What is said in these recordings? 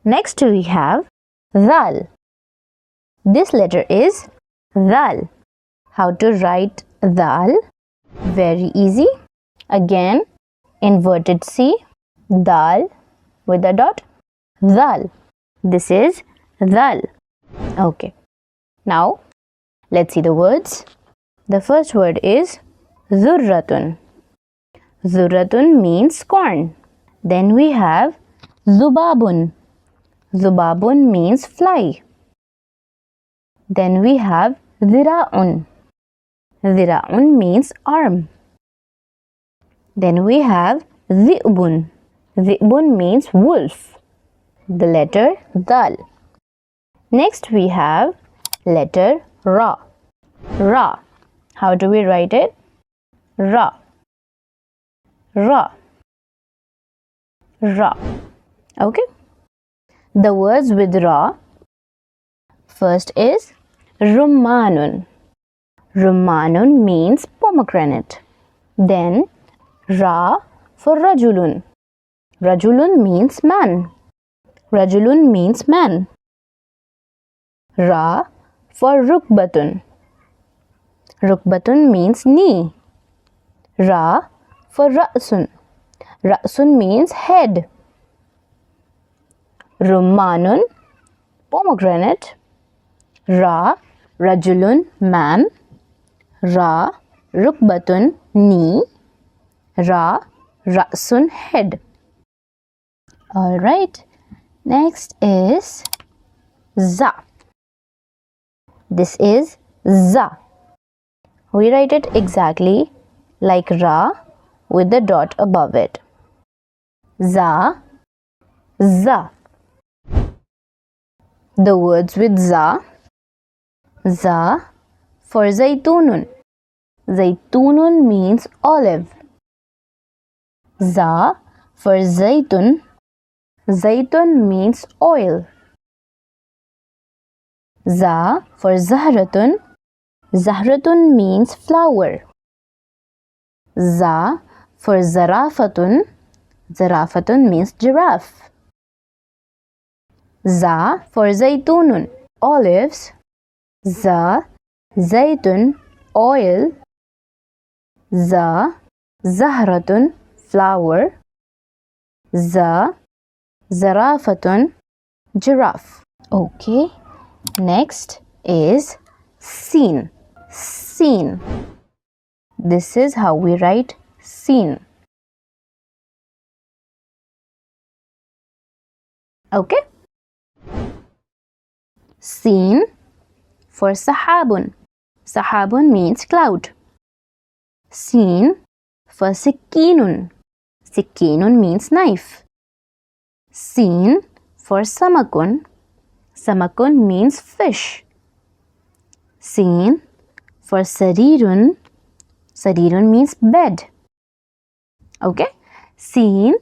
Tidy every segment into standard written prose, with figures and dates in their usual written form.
Next we have Zaal. This letter is Zaal. How to write Zaal? Very easy. Again, inverted C, daal with a dot, Zaal. This is Zaal. Okay. Now, let's see the words. The first word is Zurratun. Zurratun means corn. Then we have Zubabun. Zubabun means fly. Then we have Zira'un. Zira'un means arm. Then we have Zi'bun. Zi'bun means wolf. The letter Dal. Next we have letter Ra. Ra. How do we write it? Ra. Ra. Ra. Okay. The words with Ra. First is Rummanun. Rummanun means pomegranate. Then Ra for Rajulun. Rajulun means man. Rajulun means man. Ra for Rukbatun. Rukbatun means knee. Ra for Ra'sun. Ra'sun means head. Rummanun, pomegranate. Ra, Rajulun, man. Ra, Rukbatun, knee. Ra, Ra'sun, head. Alright. Next is Za. This is Za. We write it exactly like Ra with the dot above it. Za, Za. The words with Za. Za for Zaytunun. Zaytunun means olive. Za for Zaytun. Zaytun means oil. Za for Zahratun. Zahratun means flower. Za for Zarafatun. Zarafatun means giraffe. Za for Zaytunun, olives. Za, Zaytun, oil. Za, Zahratun, flower. Za, Zarafatun, giraffe. Okay. Next is Seen. Seen. This is how we write seen. Okay. Seen for Sahabun. Sahabun means cloud. Seen for Sikkinun. Sikkinun means knife. Seen for Samakun. Samakun means fish. Seen for Sarirun. Sarirun means bed. Okay. Seen,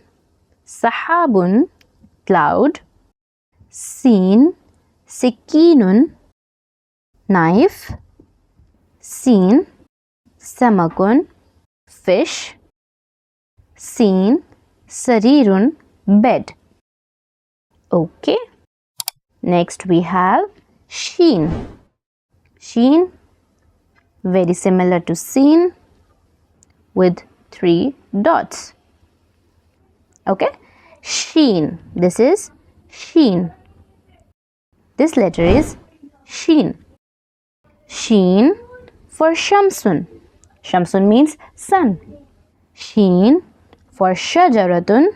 Sahabun, cloud. Seen, Sikkinun, knife. Seen, Samakun, fish. Seen, Sarirun, bed. Okay. Next we have Sheen. Sheen, very similar to seen with 3 dots. Okay. Sheen. This is Sheen. This letter is Sheen. Sheen for Shamsun. Shamsun means sun. Sheen for Shajaratun.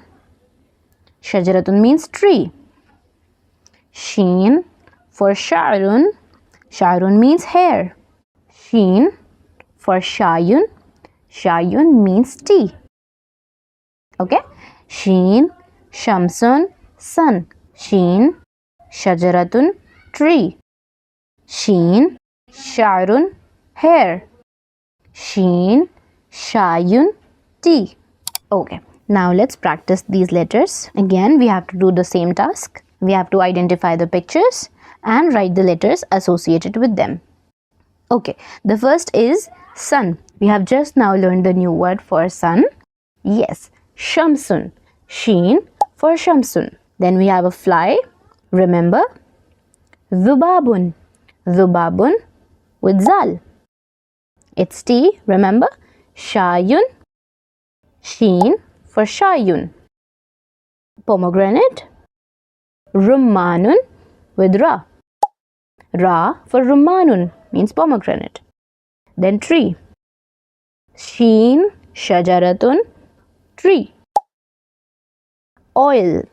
Shajaratun means tree. Sheen for Sha'run. Sha'run means hair. Sheen for Shayun. Shayun means tea. Okay. Sheen, Shamsun, sun. Sheen, Shajaratun, tree. Sheen, Sha'run, hair. Sheen, Shayun, tea. Okay. Now let's practice these letters. Again, we have to do the same task. We have to identify the pictures and write the letters associated with them. Okay, the first is sun. We have just now learned the new word for sun. Yes, Shamsun. Sheen for Shamsun. Then we have a fly. Remember? Dhubabun. Dhubabun with zaal. It's T, remember? Shayun. Sheen for shayun. Pomegranate. Rummanun with ra. Ra for rummanun means pomegranate. Then tree. Sheen, shajaratun, tree. Oil.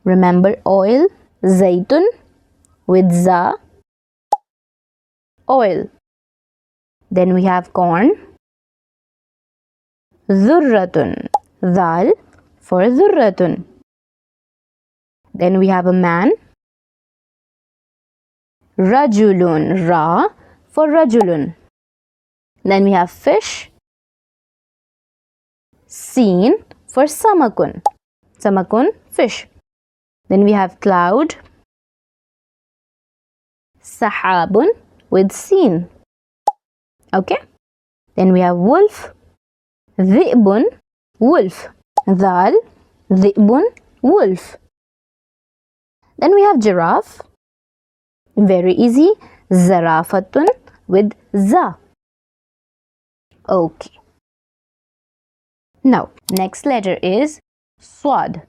Remember oil? Zaytun with za. Oil. Then we have corn. Dhurratun. Daal for dhurratun. Then we have a man. Rajulun. Ra for rajulun. Then we have fish. Seen for samakun. Samakun, fish. Then we have cloud. Sahabun with seen. Okay. Then we have wolf. Dhi'bun, wolf. Dzaal, dhi'bun, wolf. Then we have giraffe. Very easy. Zarafatun with za. Okay. Now, next letter is swaad.